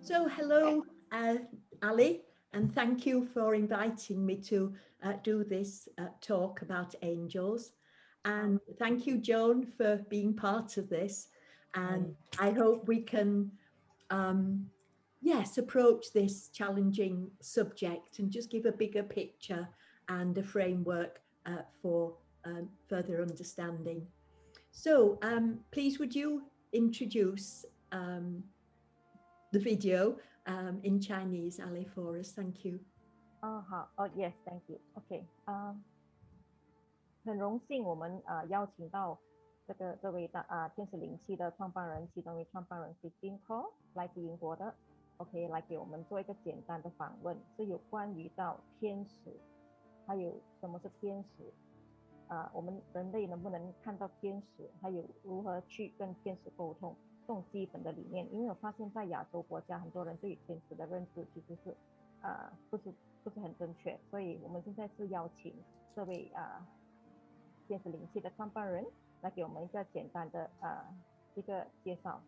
So hello, Ali, and thank you for inviting me to do this talk about angels. And thank you, Joan, for being part of this. And I hope we can, yes, approach this challenging subject and just give a bigger picture and a framework for further understanding. So please, would you introduce the video in Chinese, Ali, for us? Thank you. 好 yes, thank you. OK， 很荣幸我们邀请到这位天使灵气的创办人，其中一位创办人 Christine 来自英国的 ，OK， 来给我们做一个简单的访问，是有关于到天使，还有什么是天使，我们人类能不能看到天使，还有如何去跟天使沟通。这种基本的理念，因为我发现在亚洲国家，很多人对于天使的认知其实是不是很正确，所以我们现在是邀请这位天使灵气的创办人来给我们一个简单的一个介绍。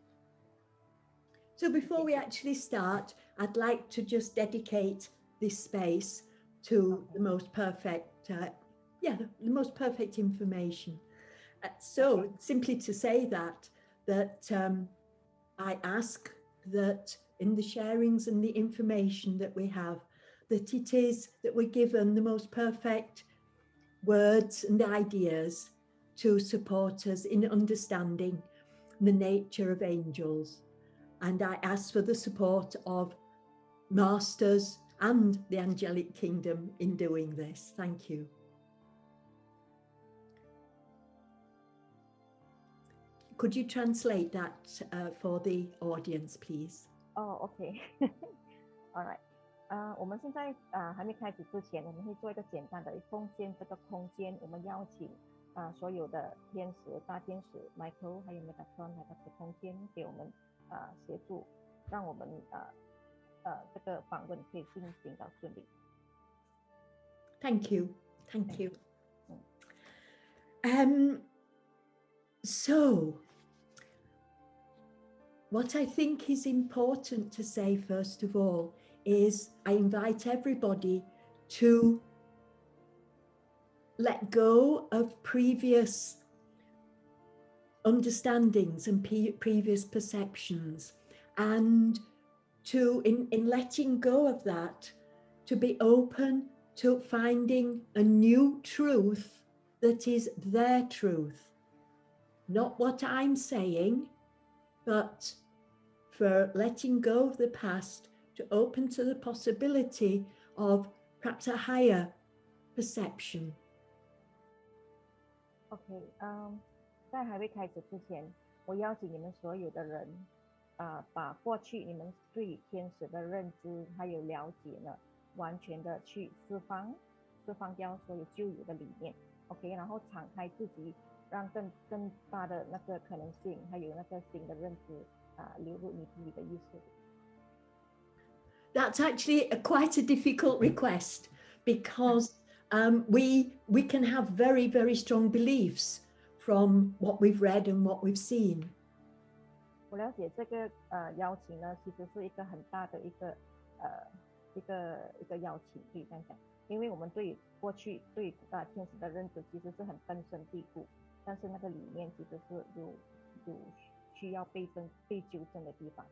So before we actually start, I'd like to just dedicate this space to the most perfect, the most perfect information. So simply to say that I ask that in the sharings and the information that we have, that it is that we're given the most perfect words and ideas to support us in understanding the nature of angels. And I ask for the support of masters and the angelic kingdom in doing this. Thank you. Could you translate that for the audience, please? OK. All right. 我们现在还没开始之前，我们会做一个简单的奉献这个空间。我们邀请所有的天使、大天使 Michael 还有 Metatron 来到这空间，给我们协助，让我们这个访问可以进行到顺利。Thank you. Thank you. So, what I think is important to say, first of all, is I invite everybody to let go of previous understandings and previous perceptions, and to, in letting go of that, to be open to finding a new truth that is their truth. Not what I'm saying, but for letting go of the past to open to the possibility of perhaps a higher perception. OK， 在还未开始之前，我邀请你们所有的人，把过去你们对于天使的认知还有了解呢，完全的去释放掉所有旧有的理念 ，OK， 然后敞开自己，让更大的那个可能性，还有那个新的认知流入你自己的意识。That's actually quite a difficult request, because we can have very, very strong beliefs from what we've read and what we've seen. 我了解这个邀请呢，其实是一个很大的一个邀请，可以这样讲，因为我们对过去对天使的认知其实是很根深蒂固，但是那个理念其实是有需要被纠正的地方。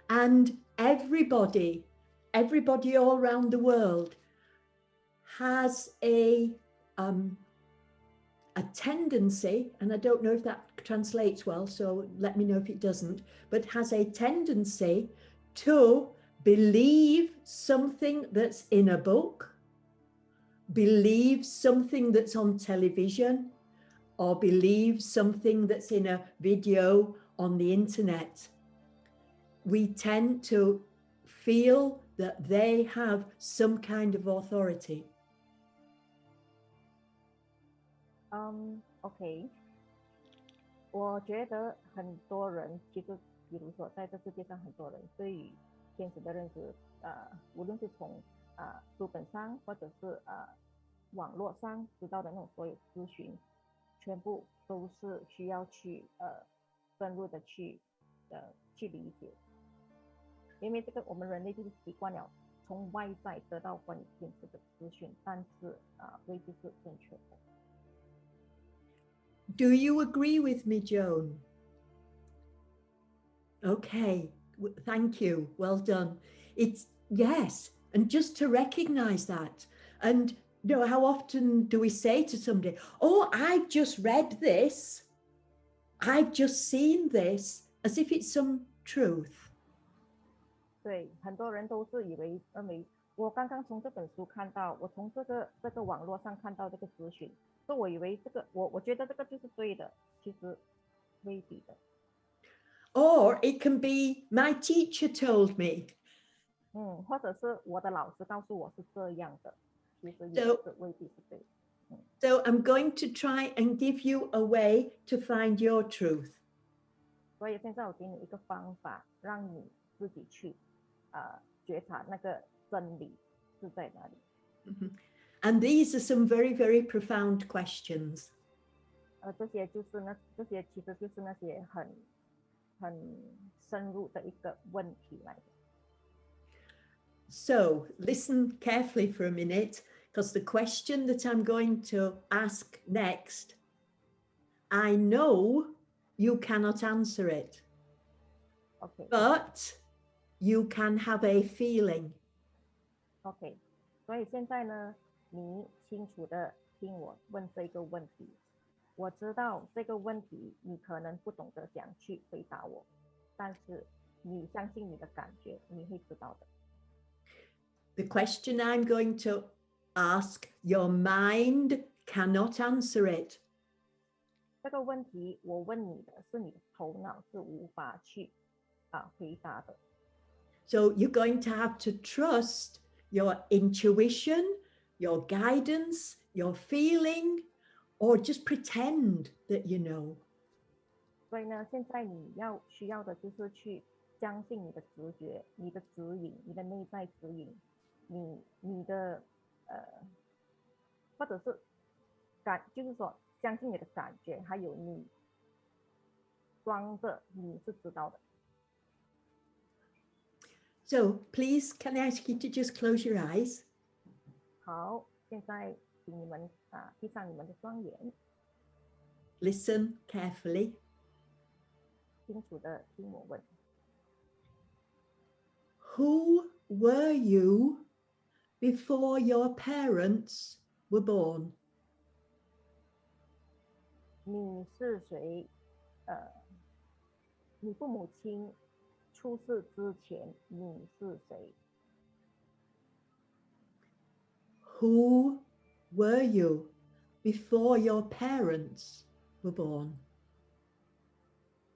And everybody all around the world has a tendency, and I don't know if that translates well, so let me know if it doesn't, but has a tendency to believe something that's in a book, believe something that's on television, or believe something that's in a video on the internet. We tend to feel that they have some kind of authority. OK， 我觉得很多人其实，比如说在这世界上，很多人对于天使的认知，无论是从书本上或者是网络上知道的那种所有资讯，全部都是需要去深入的去理解。因为这个我们人类就是习惯了从外在得到关于天使的资讯，但是未必是正确的。Do you agree with me, Joan? Okay, thank you. Well done. It's yes, and just to recognize that. And you know, how often do we say to somebody, "Oh, I've just read this. I've just seen this," as if it's some truth. 对，很多人都是认为我刚刚从这本书看到，我从这个网络上看到这个资讯，所以我以为这个我觉得这个就是对的，其实未必的。Or it can be my teacher told me. 或者是我的老师告诉我是这样的，其实也是未必是对的。So I'm going to try and give you a way to find your truth. 所以现在我给你一个方法，让你自己去觉察那个真理是在哪里。And these are some very, very profound questions. 这些其实就是那些很深入的一个问题来的。So listen carefully for a minute, because the question that I'm going to ask next, I know you cannot answer it. Okay. But you can have a feeling. OK， 所以现在呢，你清楚的听我问这个问题。我知道这个问题你可能不懂得怎样去回答我，但是你相信你的感觉，你会知道的。The question I'm going to ask, your mind cannot answer it. 这个问题我问你的是你的头脑是无法去回答的。So you're going to have to trust your intuition, your guidance, your feeling, or just pretend that you know. 所以呢，现在你需要的就是去相信你的直觉、你的指引、你的内在指引，你的或者是就是说相信你的感觉，还有你装着你是知道的。So please, can I ask you to just close your eyes? 好，现在请你们闭上你们的双眼， Listen carefully. 清楚的听我问。Who were you before your parents were born? 你是谁？你父母亲出世之前你是谁？ Who were you before your parents were born?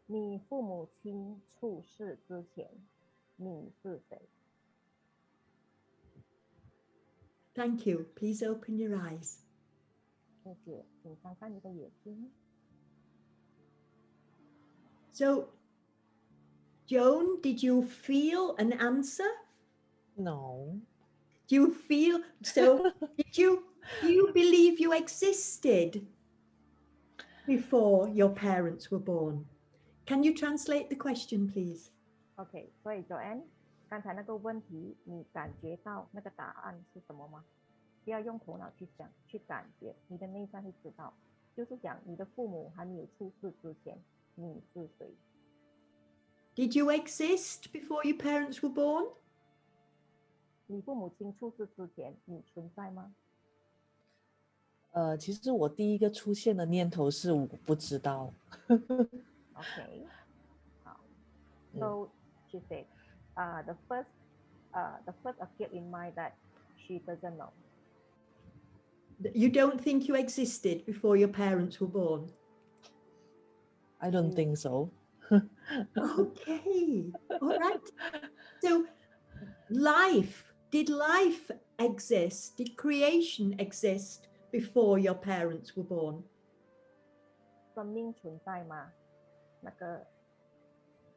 你父母亲出世之前你是谁？ Thank you. Please open your eyes. 谢谢，请张开你的眼睛。So, Joan, did you feel an answer? No. Do you feel so? Do you believe you existed before your parents were born? Can you translate the question, please? OK， 所以 Joanne， 刚才那个问题，你感觉到那个答案是什么吗？不要用头脑去想，去感觉，你的内在会知道。就是讲你的父母还没有出世之前，你是谁？ Did you exist before your parents were born? 你父母亲出世之前，你存在吗？其实我第一个出现的念头是我不知道。OK， 好。So she said, the first appeared in mind that she doesn't know. You don't think you existed before your parents were born? I don't think so. Okay, all right. So, did life exist? Did creation exist before your parents were born? 生命存在吗？那个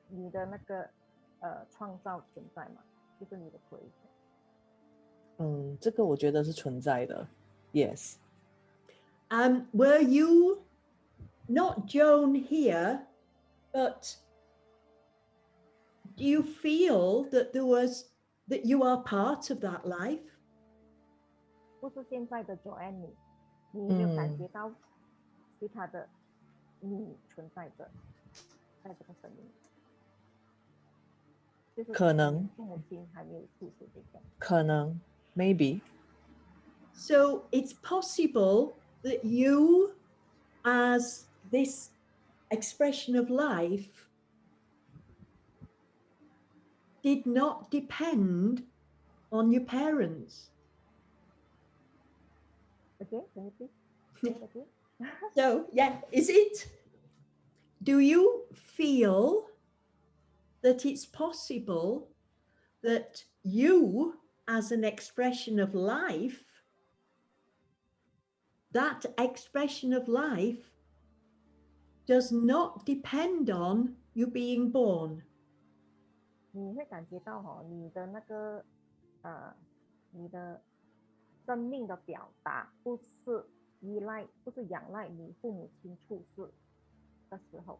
你的那个创造存在吗？就是你的 creation。这个我觉得是存在的。Yes. Were you not Joan here, but Do you feel that that you are part of that life? 不是现在的 Joanne 你有没有感觉到其他的你存在着在这个生命？就是可能父母亲还没有出世这个。可能 maybe. So it's possible that you, as this expression of life, did not depend on your parents. Okay, can you please say it again? So, yeah, is it? Do you feel that it's possible that you, as an expression of life, that expression of life does not depend on you being born? 你会感觉到你的那个你的生命的表达不是依赖，不是仰赖你父母亲出世的时候，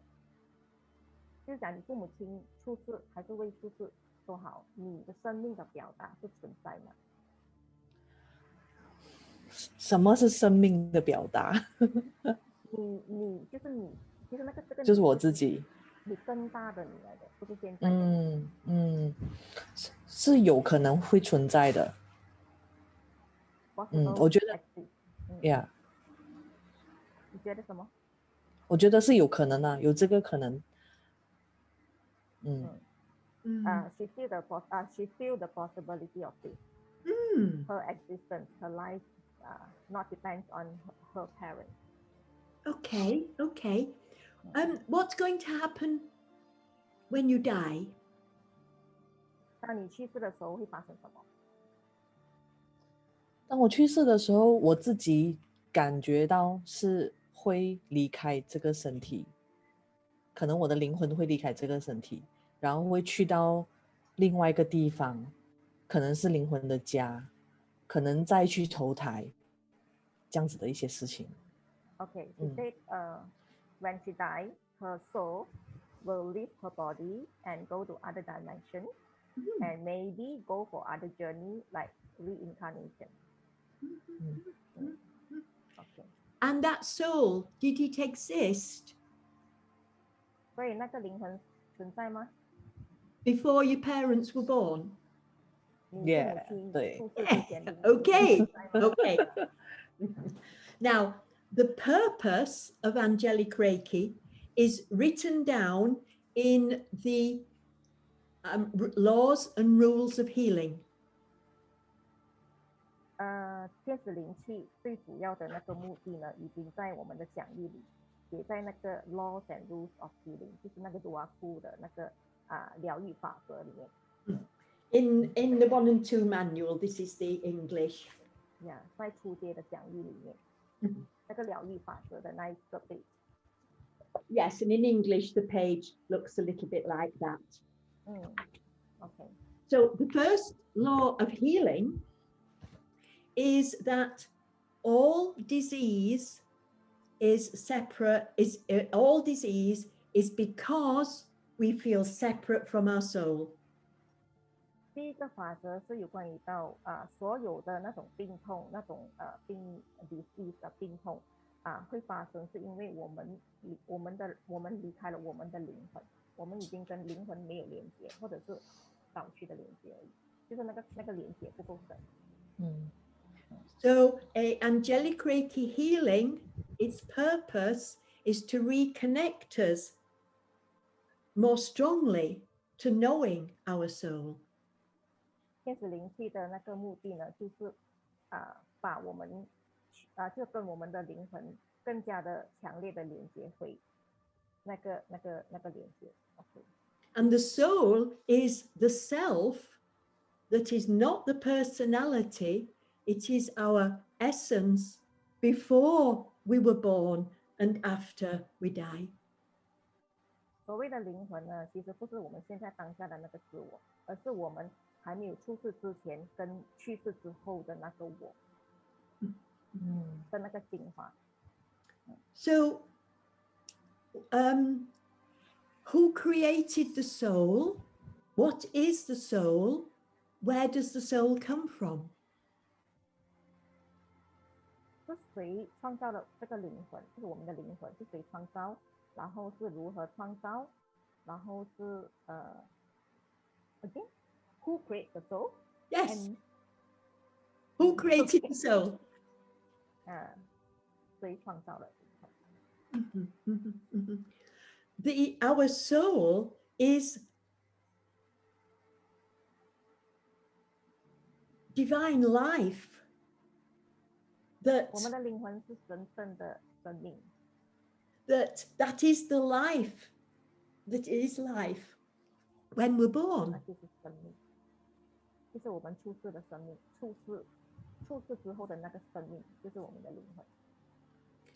就是讲你父母亲出世还是未出世都好，你的生命的表达是存在的。什么是生命的表达？你就是你，其实那个这个就是我自己。你更大的你来的，不是现在的。是有可能会存在的。我觉得 ，Yeah。你觉得什么？我觉得是有可能啊，有这个可能。She feel the possibility of this. Her existence, her life, not depends on her parents. Okay. What's going to happen when you die? 当你去世的时候会发生什么？当我去世的时候，我自己感觉到是会离开这个身体，可能我的灵魂会离开这个身体，然后会去到另外一个地方，可能是灵魂的家，可能再去投胎，这样子的一些事情。Okay, she said, when she died, her soul will leave her body and go to other dimension, and maybe go for other journey like reincarnation. Okay. And that soul, did it exist 所以那个灵魂存在吗？ before your parents were born? 你父母亲出世之前， Okay. Now, the purpose of Angelic Reiki is written down in the laws and rules of healing. 天使灵气最主要的那个目的呢，已经在我们的讲义里，也在那个 laws and rules of healing， 就是那个杜阿库的那个疗愈法则里面。In the 1 and 2 manual, this is the English. Yeah， 在初阶的讲义里面，那个疗愈法则的那一个 page。 Yes, and in English, the page looks a little bit like that. Okay. So the first law of healing is that all disease is because we feel separate from our soul. 第一个法则是有关于到所有的那种病痛，那种disease 的病痛会发生，是因为我们离开了我们的灵魂，我们已经跟灵魂没有连接，或者是少许的连接而已，就是那个连接不够深。So Angelic Reiki healing, its purpose is to reconnect us more strongly to knowing our soul. 天使灵气的那个目的呢，就是把我们就跟我们的灵魂更加的强烈的连接回那个连接。Okay. And the soul is the self that is not the personality, it is our essence before we were born and after we die. 所谓的灵魂呢，其实不是我们现在当下的那个自我，而是我们还没有出世之前跟去世之后的那个我的那个精华。So, who created the soul? What is the soul? Where does the soul come from? 是谁创造了这个灵魂？就是我们的灵魂是谁创造？然后是如何创造？然后是again, who created the soul? Yes. And Who created the soul? 谁创造了？ Our soul is divine life. 我们的灵魂是神圣的生命。That is the life. That is life when we're born. 那就是生命，就是我们出世的生命，出世之后的那个生命，就是我们的灵魂。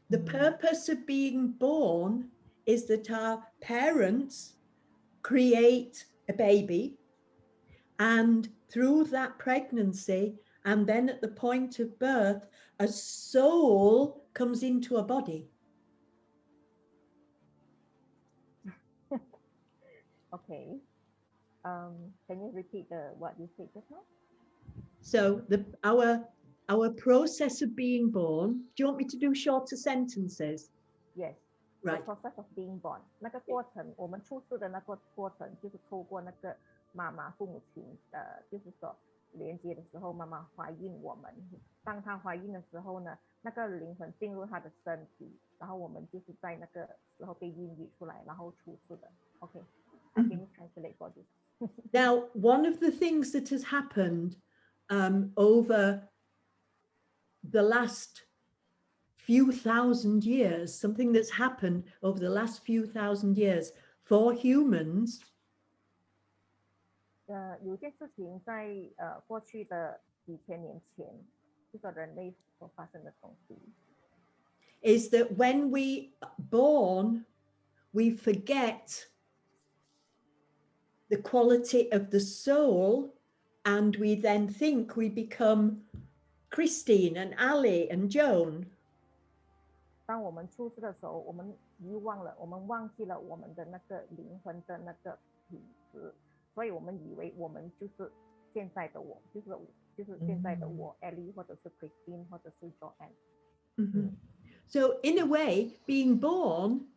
The purpose of being born is that our parents create a baby, and through that pregnancy, and then at the point of birth, a soul comes into a body. Okay. Can you repeat what you said just now? So our process of being born, do you want me to do shorter sentences? Yes. Right. The process of being born. 那个过程，我们出世的那个过程，就是透过那个妈妈、父母亲就是说连接的时候，妈妈怀孕我们，当她怀孕的时候呢，那个灵魂进入她的身体，然后我们就是在那个时候被孕育出来，然后出世的。Okay. I can translate for this. Now, one of the things that has happened over the last few thousand years, something that's happened over the last few thousand years for humans, 有件事情在过去的几千年前，这个人类所发生的东西 is that when we born, we forget the quality of the soul, and we then think we become Christine and Ali and Joan. 当我们出世的时候，我们遗忘了，我们忘记了我们的那个灵魂的那个品质，所以我们以为我们就是现在的我，就是现在的我 Ellie 或者是 Christine 或者是 Joanne。So in a way, being born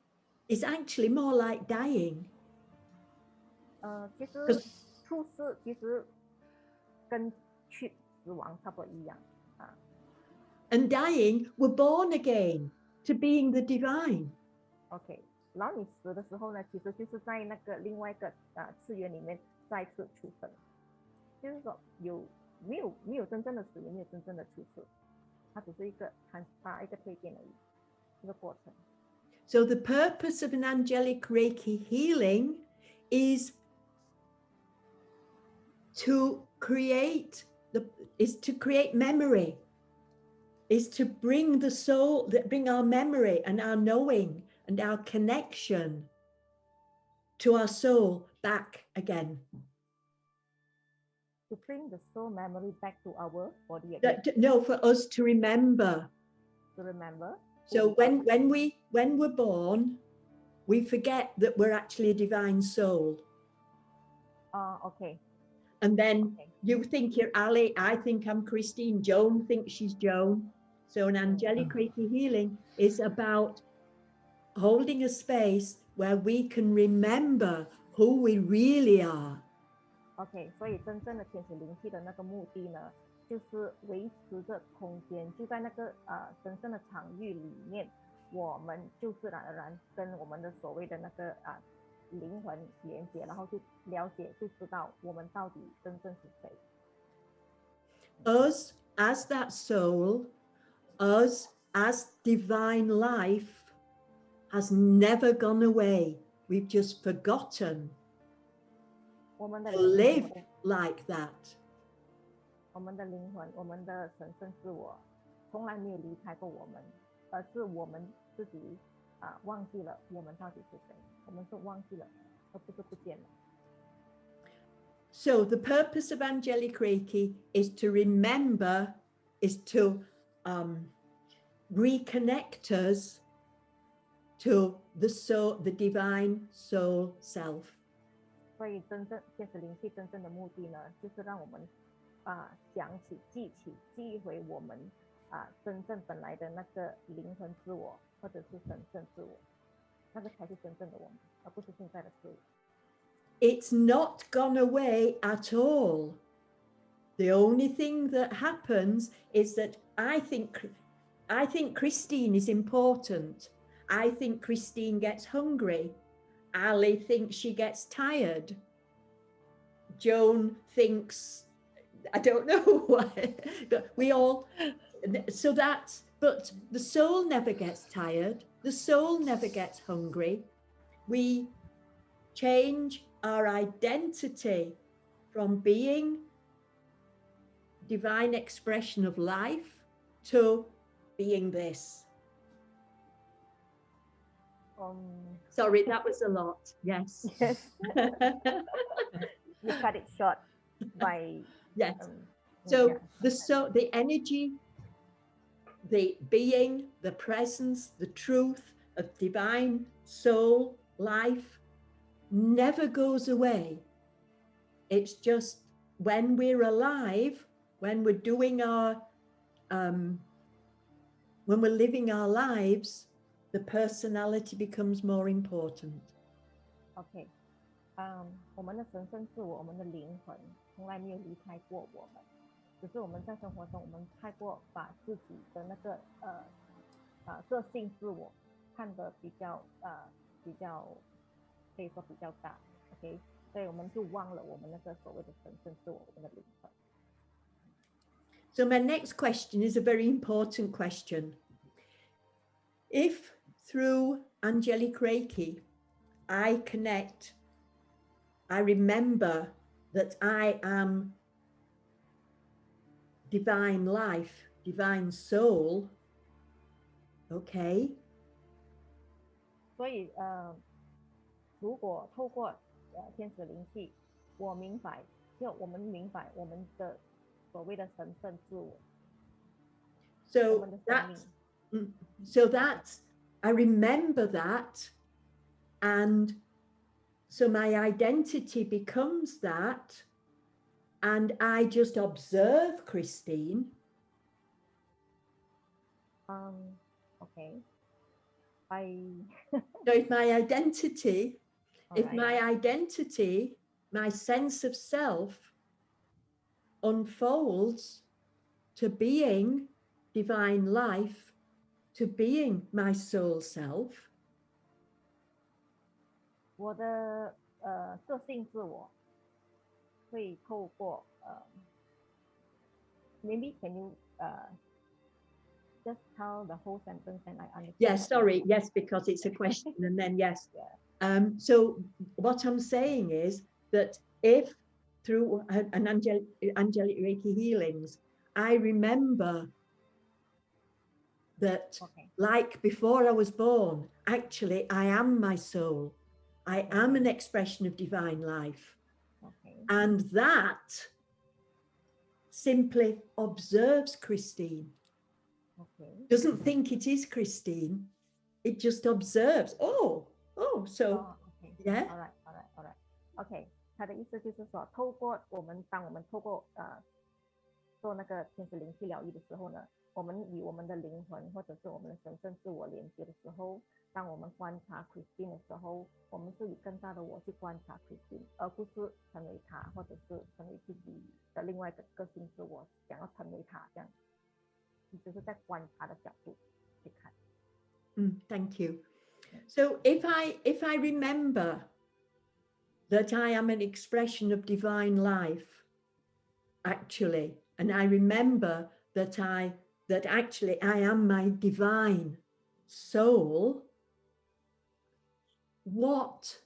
is actually more like dying. 其实出世其实跟死亡差不多一样啊。And dying, we're born again to being the divine. OK， 然后你死的时候呢，其实就是在那个另外一个次元里面再次出生，就是说没有真正的死，也没有真正的出世，它只是一个蜕变而已，这个过程。So the purpose of an angelic Reiki healing is to create memory, is to bring the soul, bring our memory and our knowing and our connection to our soul back again. To bring the soul memory back to our body again. No, for us to remember. To remember. So when we're born, we forget that we're actually a divine soul. Okay. And then you think you're Ali, I think I'm Christine, Joan thinks she's Joan. So an angelic Reiki healing is about holding a space where we can remember who we really are. OK， 所以真正的天使灵气的那个目的呢，就是维持着空间，就在那个神圣的场域里面，我们就自然而然跟我们的所谓的那个灵魂连接，然后就了解，就知道我们到底真正是谁。Us as that soul, us as divine life has never gone away. We've just forgotten to live like that. 我们的灵魂，我们的神圣自我，从来没有离开过我们，而是我们自己忘记了我们到底是谁。我们是忘记了，而不是不见了。So the purpose of angelic Reiki is to remember, is to reconnect us to the soul, the divine soul self. 所以真正天使灵气真正的目的呢，就是让我们想起、记忆回我们真正本来的那个灵魂自我，或者是神圣自我，那个才是真正的我们，而不是现在的自我。It's not gone away at all. The only thing that happens is that I think Christine is important. I think Christine gets hungry. Ali thinks she gets tired. Joan thinks, I don't know why, but we all, so that's, but the soul never gets tired. The soul never gets hungry. We change our identity from being divine expression of life to being this. Sorry, that was a lot. Yes. Yes. You cut it short by yes. So the energy, the being, the presence, the truth of divine soul life never goes away. It's just when we're alive, when we're doing our when we're living our lives, the personality becomes more important. OK， 我们的神圣自我，我们的灵魂从来没有离开过我们，只是我们在生活中，我们太过把自己的那个个性自我看得比较可以说比较大 ，OK， 所以我们就忘了我们那个所谓的神圣自我，我们的灵魂。So my next question is a very important question. If through Angelic Reiki, I remember that I am divine life, divine soul, okay? 所以如果透过天使灵气，我们明白我们的所谓的神圣自我。So that's I remember that, and so my identity becomes that, and I just observe Christine. Okay. So if my identity, my sense of self unfolds to being divine life, to being my soul self. 我的个性自我会透过maybe can you just tell the whole sentence and I understand? Yes, sorry, yes, because it's a question and then yes. Yeah. So what I'm saying is that if through an angelic Reiki healings, I remember that like before I was born, actually I am my soul. I am an expression of divine life. And that simply observes Christine. Doesn't think it is Christine. It just observes. So yeah. All right. OK， 他的意思就是说，当我们透过做那个天使灵气疗愈的时候呢，我们与我们的灵魂或者是我们的神圣自我连接的时候，当我们观察 Christine 的时候，我们是以更大的我去观察 Christine， 而不是成为他，或者是成为自己的另外一个个性自我，想要成为他这样，就是在观察的角度去看。Thank you. So if I remember that I am an expression of divine life, actually, and I remember that actually I am my divine soul, what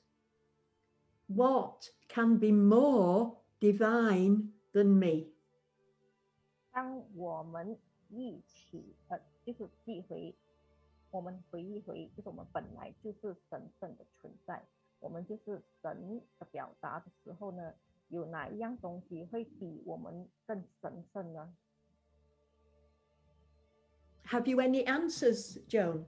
can be more divine than me? 当我们一起就是我们回忆回，就是我们本来就是神圣的存在，我们就是神的表达的时候呢，有哪一样东西会比我们更神圣呢？ Have you any answers, Joan?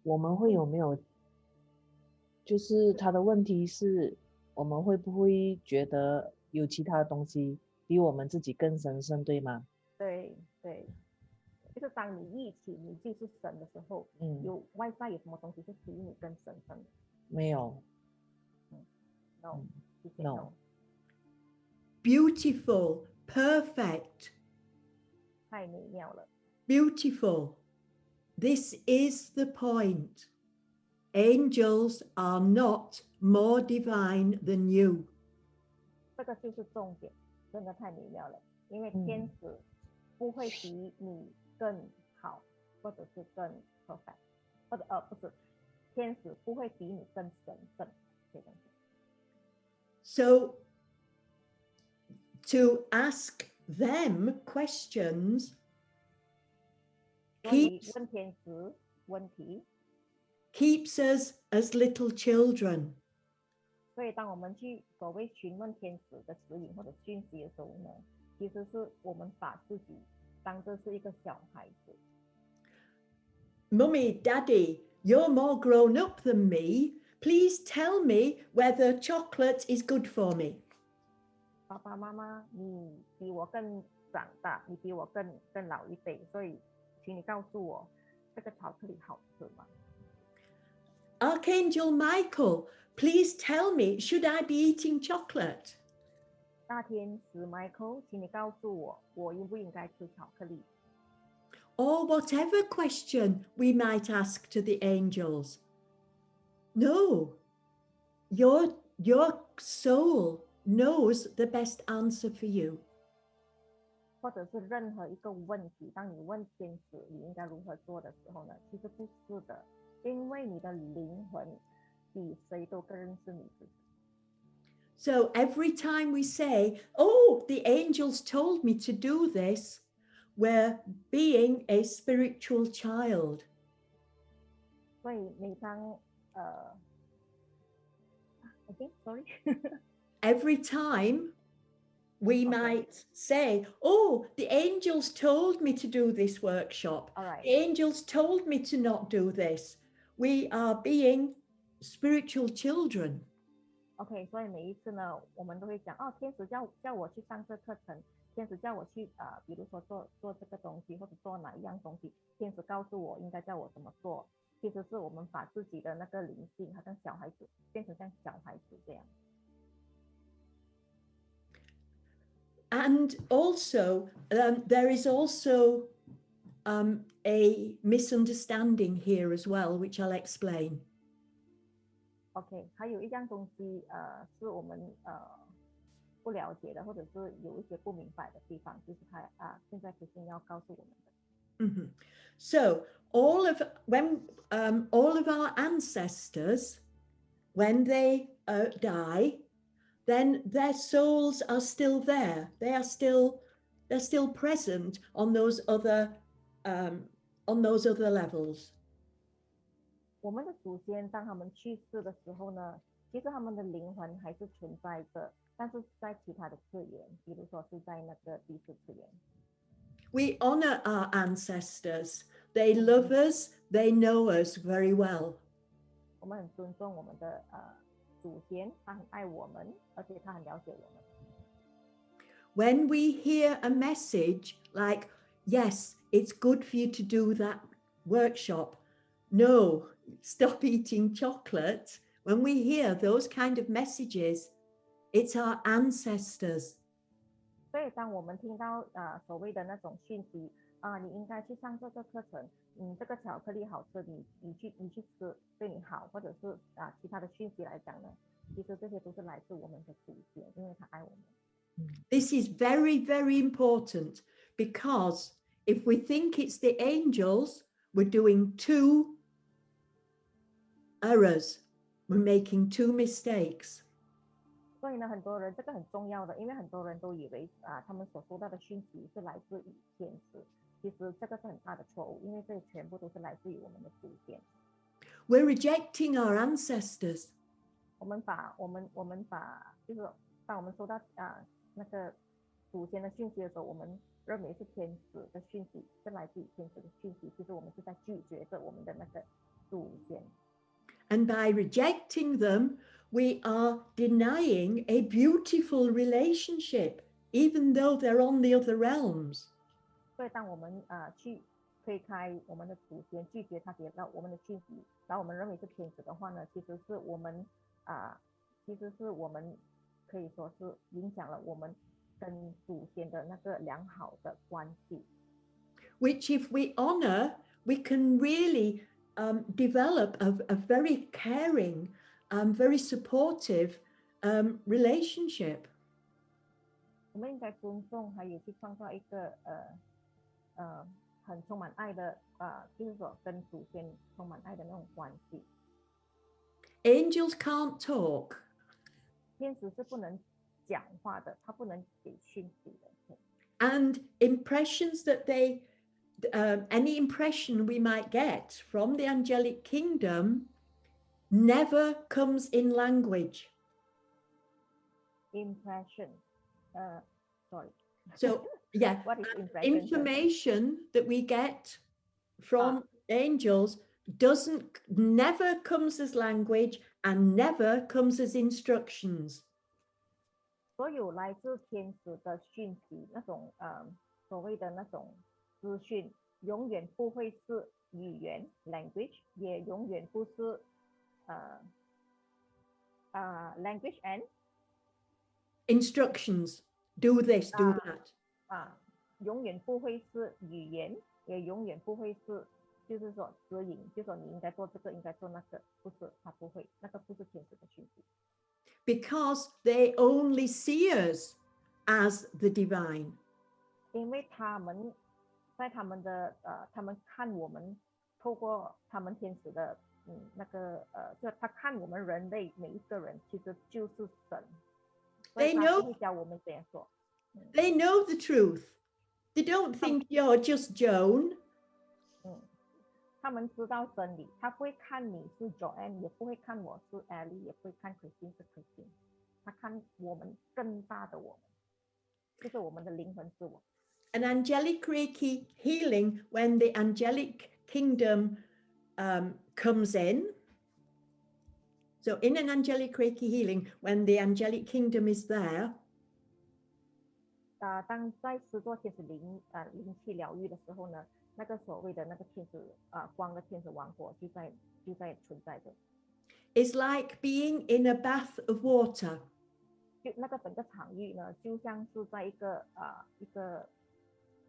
我们会有没有，就是他的问题是，我们会不会觉得有其他的东西比我们自己更神圣，对吗？对对，就是当你忆起你就是神的时候，有外在有什么东西是比你更神圣的？没有。No， No。 Beautiful, perfect, 太美妙了。 beautiful. This is the point. Angels are not more divine than you. 这个就是重点，真的太美妙了。因为天使不会比你更好，或者是更 perfect， 或者不是，天使不会比你更神圣。So to ask them questions 所以问天使问题 keeps us as little children. 所以当我们去所谓询问天使的指引或者讯息的时候呢，其实是我们把自己当作是一个小孩子。 Mummy, Daddy, you're more grown up than me. Please tell me whether chocolate is good for me. 爸爸妈妈，你比我更长大，你比我更老一辈，所以请你告诉我，这个巧克力好吃吗？ Archangel Michael, please tell me, should I be eating chocolate? 大天使 Michael， 请你告诉我，我应不应该吃巧克力？ Or whatever question we might ask to the angels. No, your soul knows the best answer for you. 或者是任何一个问题，当你问天使你应该如何做的时候呢，其实不是的，因为你的灵魂比谁都更认识你自己。 So every time we say, oh, the angels told me to do this, we're being a spiritual child. 所以每当sorry Every time we might say, oh, the angels told me to do this workshop. All right. The angels told me to not do this. We are being spiritual children. OK， 所以每一次呢，我们都会讲，哦，天使叫我去上这课程，天使叫我去比如说做这个东西，或者做哪一样东西，天使告诉我应该叫我怎么做，其实是我们把自己的那个灵性，好像小孩子变成像小孩子这样。And also, there is also a misunderstanding here as well, which I'll explain. OK， 还有一样东西是我们不了解的，或者是有一些不明白的地方，就是现在决定要告诉我们的。Mm-hmm. So all of our ancestors, when they die, then their souls are still there. They're still present on those other levels. 我们的祖先当他们去世的时候呢，其实他们的灵魂还是存在的，但是在其他的次元，比如说是在那个第四次元。We honor our ancestors. They love us. They know us very well. 我们很尊重我们的祖先，他很爱我们，而且他很了解我们。When we hear a message like, yes, it's good for you to do that workshop. No, stop eating chocolate. When we hear those kind of messages, it's our ancestors. 所以当我们听到所谓的那种讯息你应该去上这个课程，这个巧克力好吃，你去吃对你好，或者是其他的讯息来讲呢，其实这些都是来自我们的祖先，因为他爱我们。This is very, very important, because if we think it's the angels, we're doing two errors. We're making two mistakes. 所以呢，很多人这个很重要的，因为很多人都以为他们所收到的讯息是来自于天使，其实这个是很大的错误，因为这全部都是来自于我们的祖先。We're rejecting our ancestors. 我们把就是当我们收到那个祖先的讯息的时候，我们认为是天使的讯息，是来自于天使的讯息，其实我们是在拒绝着我们的那个祖先。 And by rejecting them, we are denying a beautiful relationship, even though they're on the other realms. 所以当我们去推开我们的祖先，拒绝他给到我们的讯息，然后我们认为是天使的话呢，其实是我们可以说是影响了我们跟祖先的那个良好的关系。 Which, if we honor, we can really develop a very caring, very supportive relationship. 我们应该尊重，还有去创造一个很充满爱的就是说跟祖先充满爱的那种关系。 Angels can't talk. 天使是不能讲话的，他不能给讯息的。 And impressions that any impression we might get from the angelic kingdom never comes in language. Impression, sorry. So yeah, What is impression? information that we get from angels never comes as language and never comes as instructions. 所有来自天使的讯息，那种所谓的那种资讯，永远不会是语言 language， 也永远不是language and instructions. Do this, do that. 永远不会是语言，也永远不会是就是说指引，就是说你应该做这个，应该做那个，不是，他不会，那个不是天使的讯息。Because they only see us as the divine. 因为他们在他们的他们看我们，透过他们天使的就他看我们人类每一个人其实就是神。They know. 会教我们怎样做。They know the truth. They don't think you're just Joan. 他们知道真理，他不会看你是 Joanne， 也不会看我是 Ellie， 也不会看 Christine 是 Christine， 他看我们更大的我们，就是我们的灵魂自我。An angelic Reiki healing, when the angelic kingdom comes in. So in an angelic Reiki healing, when the angelic kingdom is there, 当在施做天使灵气疗愈的时候呢，那个所谓的那个天使光的天使王国就在存在着。 is like being in a bath of water. 就那个整个场域呢，就像是在一个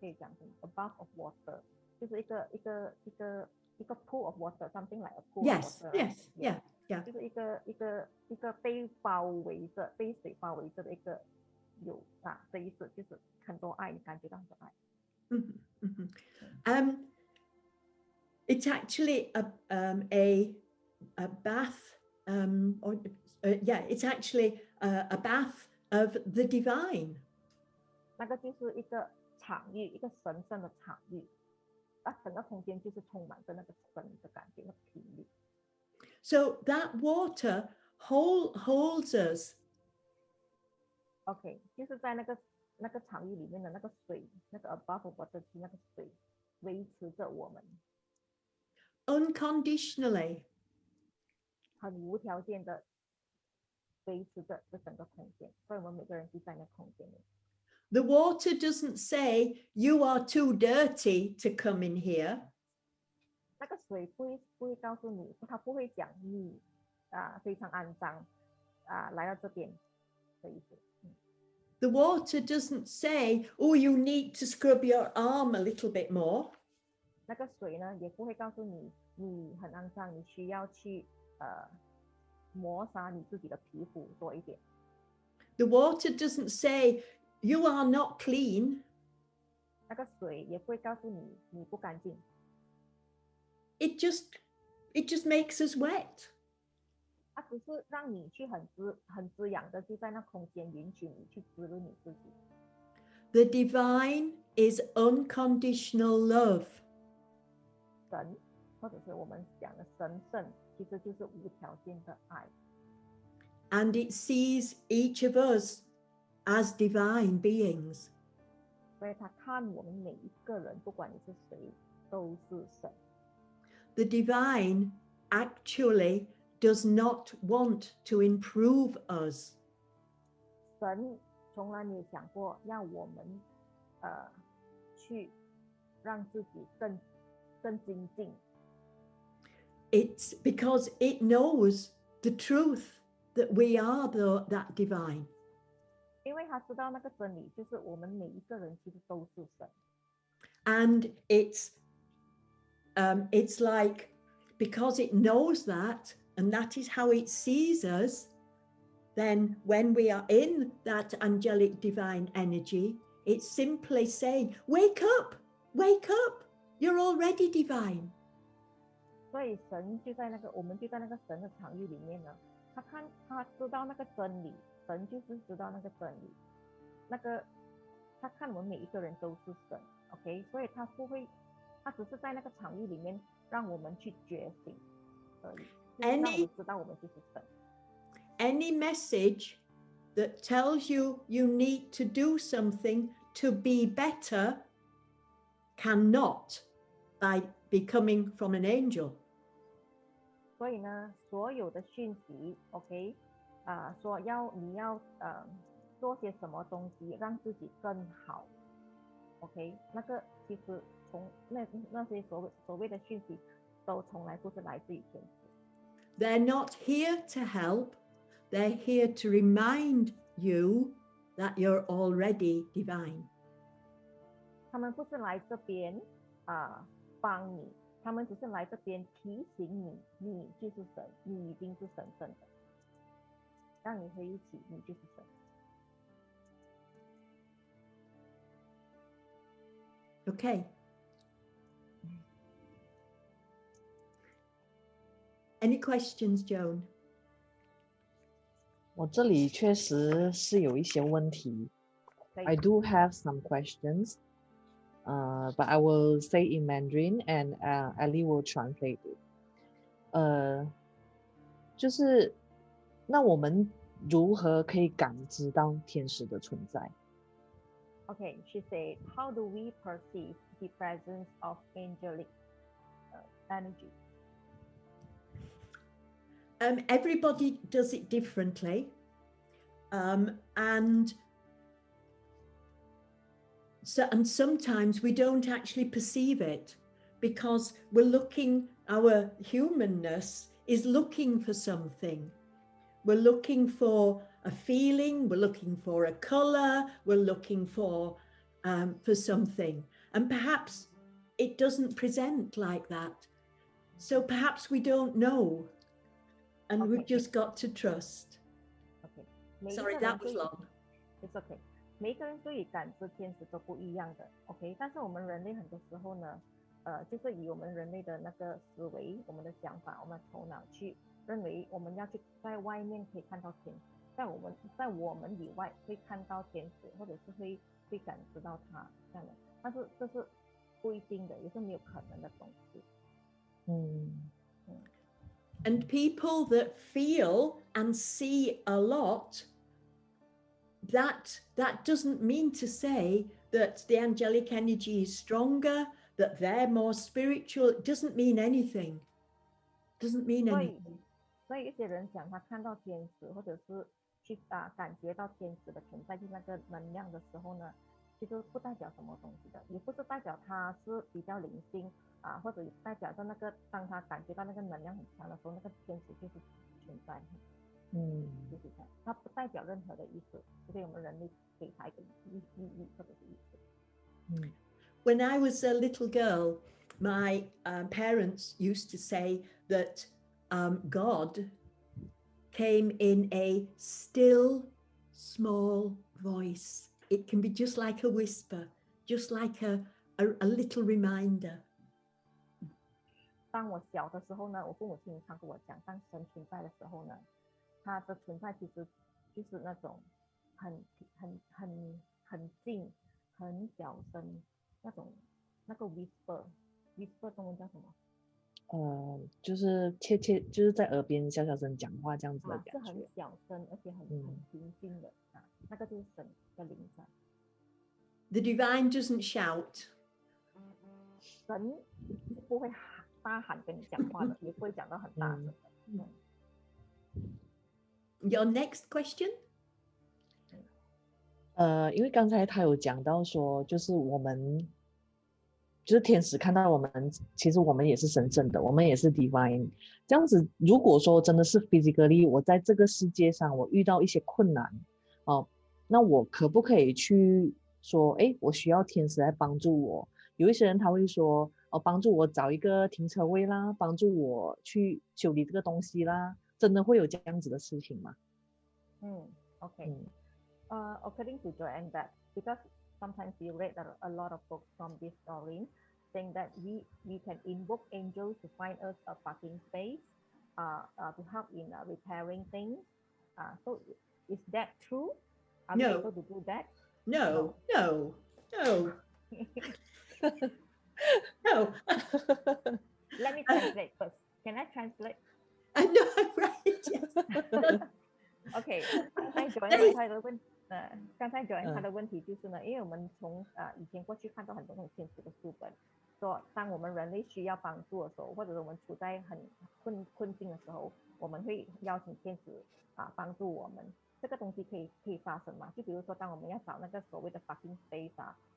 可以讲什么 a bath of water， 就是一个 pool of water， something like a pool Yes, of water。 yes, yeah, yeah. 就是一个被包围着、被水包围着的一个这意思，就是很多爱，感觉到很多爱。It's actually a bath, it's actually a bath of the divine. 那个就是一个场域，一个神圣的场域，整个空间就是充满着那个神的感觉，那个频率。So that water holds us. OK， 就是在那个场域里面的那个水，那个 above water 那个水维持着我们 unconditionally. 很无条件的维持着这整个空间，所以我们每个人就在那空间里。The water doesn't say you are too dirty to come in here. 那个水不会告诉你，它不会讲你非常肮脏来到这边的意思。The water doesn't say, oh, you need to scrub your arm a little bit more. 那个水呢，也不会告诉你你很肮脏，你需要去磨砂你自己的皮肤多一点。The water doesn't say you are not clean. 那个水也不会告诉你你不干净。It just makes us wet. 它只是让你去很滋养的，就在那空间允许你去滋润你自己。The divine is unconditional love. 神，或者是我们讲的神圣，其实就是无条件的爱。And it sees each of us as divine beings. 所以他看我们每一个人，不管你是谁，都是神。The divine actually does not want to improve us. 神从来没有想过要我们去让自己更精进。It's because it knows the truth that we are that divine. 因为他知道那个真理，就是我们每一个人其实都是神。And it's like, because it knows that, and that is how it sees us, then when we are in that angelic divine energy, it's simply saying, wake up, you're already divine. 所以神就在我们就在那个神的场域里面呢，他知道那个真理，神就是知道那个真理，他看我们每一个人都是神 ，OK， 所以他只是在那个场域里面让我们去觉醒而已，让我们知道我们就是神。Any message that tells you you need to do something to be better cannot be coming from an angel. 所以呢，所有的讯息 ，OK， 说你要做些什么东西让自己更好 ，OK， 那个其实从那些所谓的讯息都从来不是来自于天使。They're not here to help. They're here to remind you that you're already divine. 他们不是来这边帮你，他们只是来这边提醒你，你就是神，你已经是神圣的，让你回忆起你就是神。Okay. Any questions, Joan? 我这里确实是有一些问题。I do have some questions, but I will say in Mandarin and Ellie will translate it. 就是那我们如何可以感知到天使的存在？ Okay, she said, how do we perceive the presence of angelic energy? Everybody does it differently, and sometimes we don't actually perceive it because our humanness is looking for something. We're looking for a feeling, we're looking for a color, we're looking for something, and perhaps it doesn't present like that. So perhaps we don't know. And we've just got to trust. Okay. Sorry, that was long. It's okay. 每一个人对于感知天使都不一样的 ，OK。但是我们人类很多时候呢，就是以我们人类的那个思维、我们的想法、我们的头脑去认为我们要去在外面可以看到天使，在我们以外会看到天使，或者是会感知到它这样的。但是这是不一定的，也是没有可能的东西。And people that feel and see a lot, that doesn't mean to say that the angelic energy is stronger, that they're more spiritual. It doesn't mean anything. Doesn't mean anything. 所以一些人讲他看到天使，或者是去感觉到天使的存在，就是那个能量的时候呢，其实不代表什么东西的，也不是代表他是比较灵性或者代表着那个当他感觉到那个能量很强的时候，那个天使就是存在。就是这样，它不代表任何的意思，所以我们人类给他一个意义或者是意思。When I was a little girl, my parents used to say that God came in a still, small voice. It can be just like a whisper, just like a little reminder. 当我小的时候呢，我父母亲常跟我讲，当神存在的时候呢，它的存在其实就是那种很近、很小声那个 whisper 中文叫什么？就是就是在耳边小小声讲话这样子的感觉。是很小声，而且很平静的那个就是神的灵在。The divine doesn't shout. 神不会大喊跟你讲话的，也不会讲到很大声的。Your next question? 因为刚才他有讲到说，就是我们，就是天使看到我们，其实我们也是神圣的，我们也是 divine。这样子，如果说真的是 physically， 我在这个世界上我遇到一些困难，那我可不可以去说，我需要天使来帮助我？有一些人他会说，帮助我找一个停车位啦，帮助我去修理这个东西啦，真的会有这样子的事情吗？OK。According to Joanne, that because sometimes we read a lot of books from this story, saying that we can invoke angels to find us a parking space, to help in repairing things. So is that true? Are we able to do that? No. No. Let me translate first. Can I translate? I know, right? OK， 刚才 Joanne 他的问题就是呢，因为我们从以前过去看到很多那种天使的书本，说当我们人类需要帮助的时候，或者是我们处在很困境的时候，我们会邀请天使帮助我们。这个东西可以发生吗？就比如说，当我们要找那个所谓的 parking space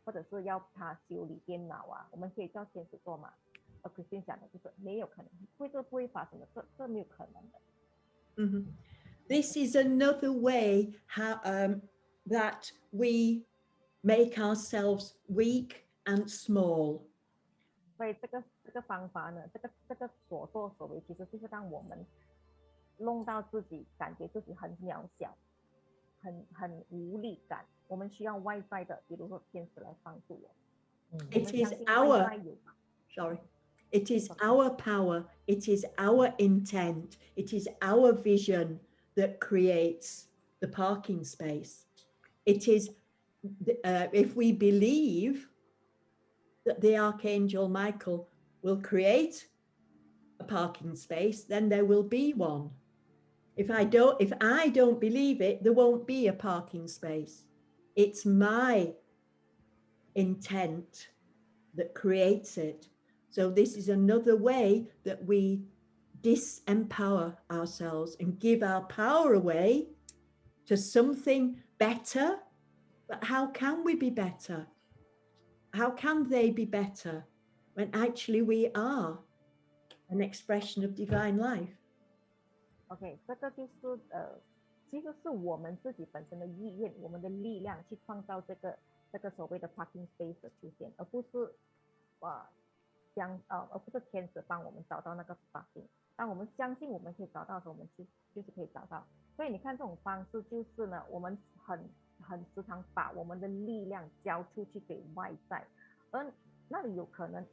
或者是要他修理电脑我们可以叫天使做嘛？Christine 讲的就是没有可能，这不会发生的，这没有可能的。This is another way how that we make ourselves weak and small. 所以这个方法呢，这个所作所为，其实就是让我们弄到自己感觉自己很渺小，很无力感。我们需要外在的，比如说天使来帮助我。It is our sorry. It is our power. It is our intent. It is our vision that creates the parking space. It is if we believe that the Archangel Michael will create a parking space, then there will be one. If I don't believe it, there won't be a parking space. It's my intent that creates it. So this is another way that we disempower ourselves and give our power away to something better. But how can we be better? How can they be better when actually we are an expression of divine life? OK， 这个就是其实是我们自己本身的意愿，我们的力量去创造这个所谓的 parking space 的出现，而不是天使帮我们找到那个 parking。当我们相信我们可以找到的时候，我们就是可以找到。所以你看这种方式就是呢，我们很时常把我们的力量交出去给外在，而那里有可能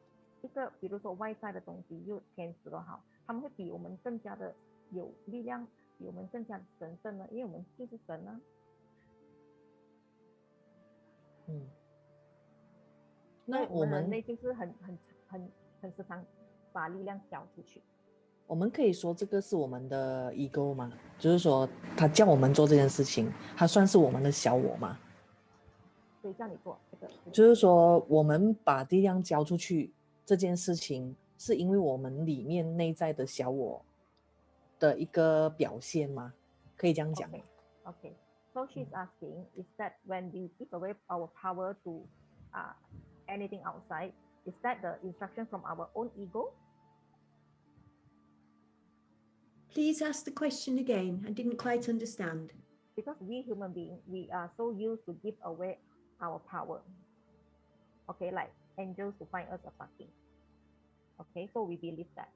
一个比如说外在的东西，就天使都好，他们会比我们更加的有力量，比我们更加的神圣呢，因为我们就是神啊。那我们人类就是很时常把力量交出去。我们可以说这个是我们的 ego 吗？就是说他叫我们做这件事情，他算是我们的小我吗？所以叫你做这个，就是说我们把力量交出去这件事情，是因为我们里面内在的小我的一个表现吗？可以这样讲吗？Okay. So she's asking, is that when we give away our power to anything outside, is that the instruction from our own ego? Please ask the question again. I didn't quite understand. Because we human beings, we are so used to give away our power. Okay, like angels to find us a parking. Okay, so we believe that.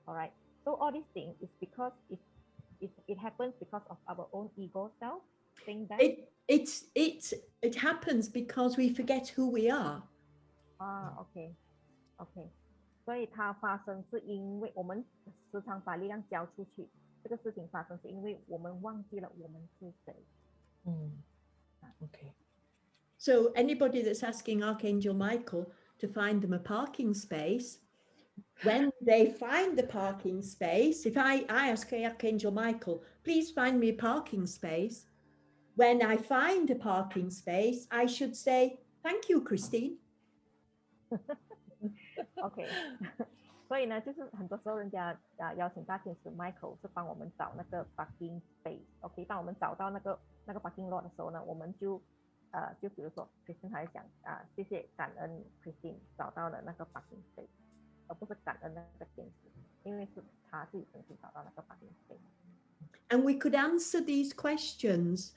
All right. So all these things is because it happens because of our own ego self. Think that it happens because we forget who we are. OK。所以它发生是因为我们时常把力量交出去，这个事情发生是因为我们忘记了我们是谁。OK。 So anybody that's asking Archangel Michael to find them a parking space, when they find the parking space, if I ask Archangel Michael, please find me a parking space. When I find a parking space, I should say, thank you, Christine. OK，所以呢，就是很多时候人家邀请大天使 Michael 是帮我们找那个 parking space，OK，当我们找到那个 parking lot 的时候呢，我们就比如说 Christine 还讲谢谢感恩 Christine 找到了那个 parking space， 而不是感恩那个天使，因为是他自己曾经找到那个 parking space。 And we could answer these questions.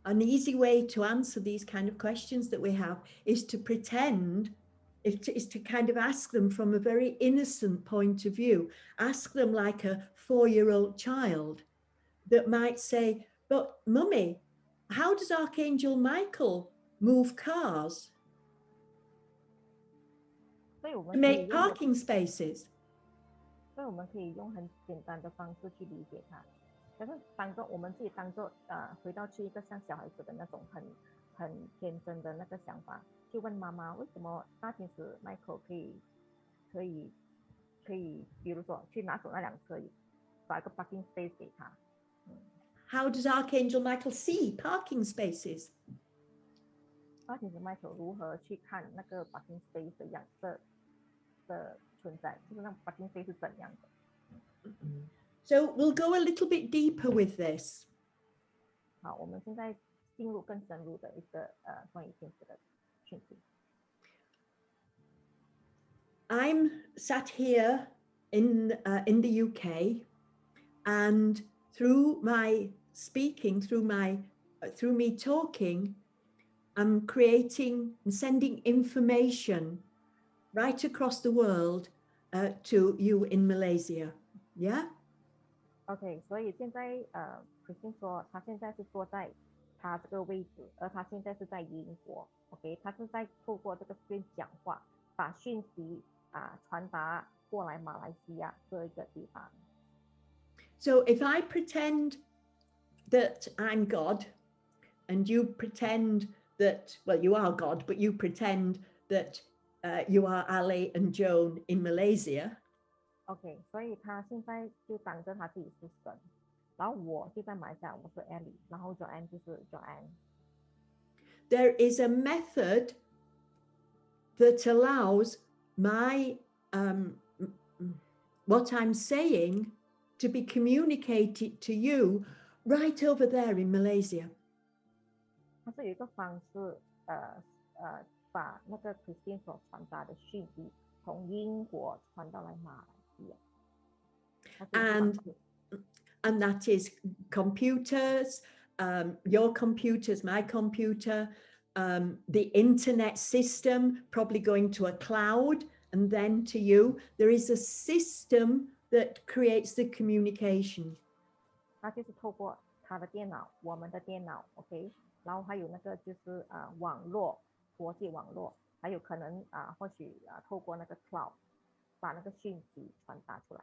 An easy way to answer these kind of questions that we have is to pretend, is to kind of ask them from a very innocent point of view. Ask them like a 4-year-old child that might say, but Mummy, how does Archangel Michael move cars to make parking spaces? 所以我们可以用很简单的方式去理解它，但是我们自己当做回到去一个像小孩子的那种很天真的那个想法，就问妈妈为什么大天使 Michael 可以，比如说去拿走那辆车，把一个 parking space 给他。How does Archangel Michael see parking spaces? 大天使 Michael 如何去看那个 parking space 的存在，就是那 parking space 是怎样的。So we'll go a little bit deeper with this. 好，我们现在进入更深入的一个关于天使的讯息。I'm sat here in the UK, and through my speaking, through me talking, I'm creating and sending information right across the world to you in Malaysia. Yeah? OK， 所以现在Christine 说他现在是坐在他这个位置，而他现在是在英国。OK， 他是在透过这个 screen 讲话，把讯息传达过来马来西亚这一个地方。So if I pretend that I'm God, and you pretend that, well, you are God, but you pretend that you are Ali and Joan in Malaysia. OK， 所以他现在就当着他自己是神，然后我就在马来西亚，我是 Ellie， 然后 Joanne 就是 Joanne。 There is a method that allows my what I'm saying to be communicated to you right over there in Malaysia. 它是有一个方式把那个 Christine 所传达的讯息从英国传到来马来西亚。And that is computers, your computers, my computer, the internet system, probably going to a cloud and then to you. There is a system that creates the communication. 它就是透过他的电脑，我们的电脑 ，OK， 然后还有那个就是网络，国际网络，还有可能或许透过那个 cloud 把那个讯息传达出来。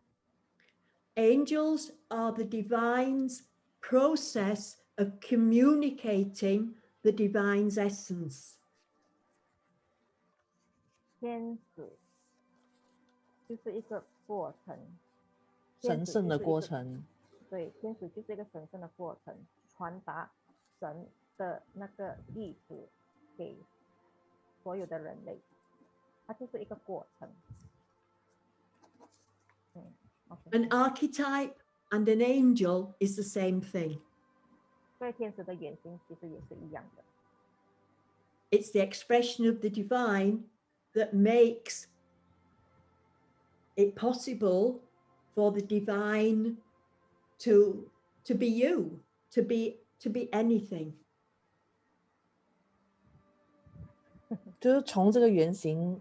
Angels are the divine's process of communicating the divine's essence. 天使就是一个过程，神圣的过程。对，天使就是一个神圣的过程，传达神的那个意志给所有的人类，它就是一个过程。An archetype and an angel is the same thing. 所以天使的原型其实也是一样的。It's the expression of the divine that makes it possible for the divine to be you, to be anything. 就是从这个原型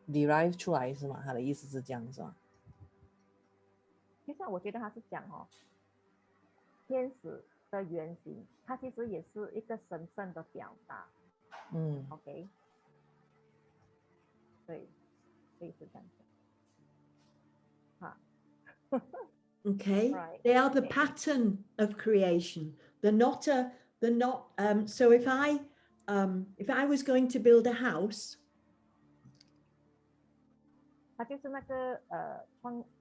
derive 出来是吗？他的意思是这样是吗？其实我觉得他是讲天使的原型，它其实也是一个神圣的表达。OK， 对，所以是这样子。好。Okay, Right. They are the pattern of creation. They're not. So if I was going to build a house, 它就是那个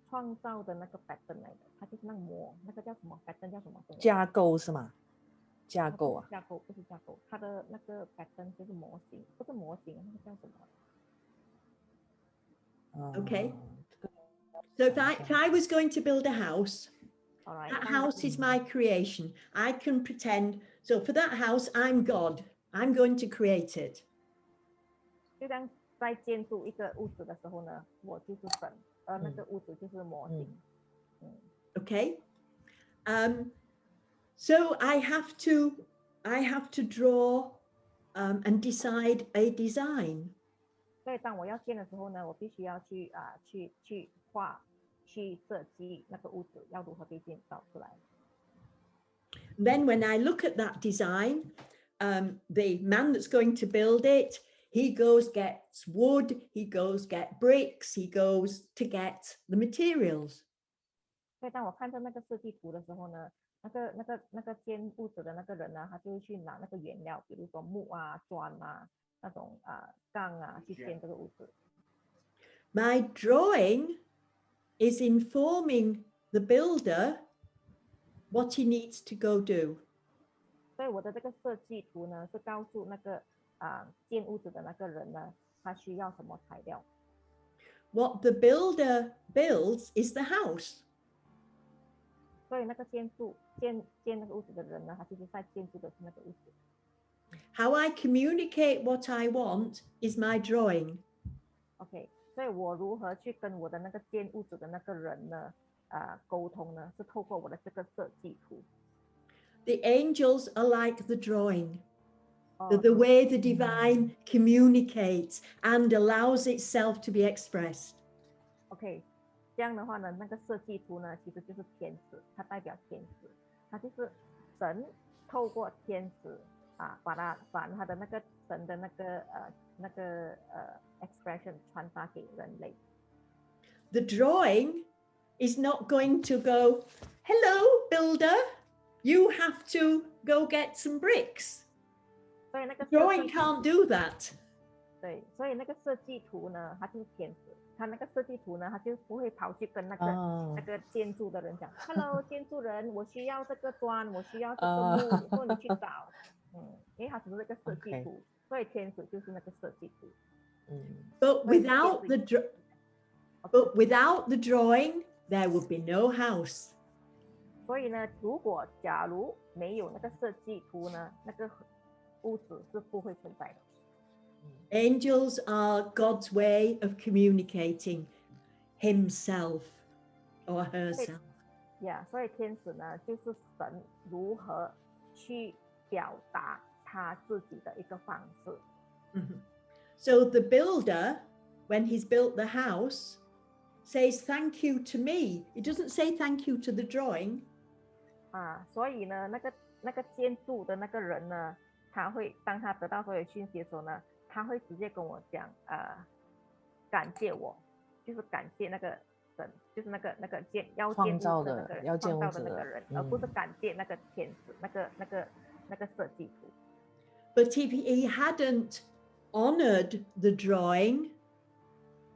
创造的那个 pattern 来的，它就是那个模，那个叫什么 pattern 叫什么？架构是吗？架构啊？架构不是架构，它的那个 pattern 就是模型，不是模型，那个叫什么？ Okay. So if I was going to build a house, All right. that house is my creation. I can pretend. So for that house, I'm God. I'm going to create it. 就像在建筑一个屋子的时候呢，我就是神，而那个屋子就是模型。Okay. So I have to draw and decide a design. 所以当我要建的时候呢，我必须要去画、去设计那个屋子要如何被建造出来。Then when I look at that design, the man that's going to build it, he goes gets wood, he goes get bricks, he goes to get the materials. 所以当我看到那个设计图的时候呢，那个建屋子的那个人呢，他就会去拿那个原料，比如说木啊、砖啊、那种钢啊，去建这个屋子。My drawing is informing the builder what he needs to go do. 所以我的这个设计图呢，是告诉那个建屋子的那个人呢，他需要什么材料。What the builder builds is the house. 所以那个建那个屋子的人呢，他就是在建筑的是那个屋子。How I communicate what I want is my drawing. OK， 所以我如何去跟我的那个建屋子的那个人呢，沟通呢？是透过我的这个设计图。The angels are like the drawing. The way the divine communicates and allows itself to be expressed. OK， 这样的话呢，那个设计图呢，其实就是天使，它代表天使，它就是神透过天使把他的那个神的那个expression 传达给人类。The drawing is not going to go, hello, builder, you have to go get some bricks. 所以那个 Drawing can't do that. 对，所以那个设计图呢，它就是天使，它那个设计图呢，它就不会跑去跟那个建筑的人讲，Hello， 建筑人，我需要这个砖，我需要这个木，你说你去找，因为它只是那个设计图，所以天使就是那个设计图。But without the drawing, there would be no house. 所以呢，假如没有那个设计图呢，那个屋子是不会存在的。Angels are God's way of communicating himself or herself. Yeah， 所以天使呢，就是神如何去表达他自己的一个方式。So the builder, when he's built the house, says thank you to me. He doesn't say thank you to the drawing. 所以呢，那个建筑的那个人呢，他会当他得到所有讯息的时候呢，他会直接跟我讲，感谢我，就是感谢那个神，就是那个要建屋子的那个人，创造的那个人，而不是感谢那个天使，那个设计图。But if he hadn't honored the drawing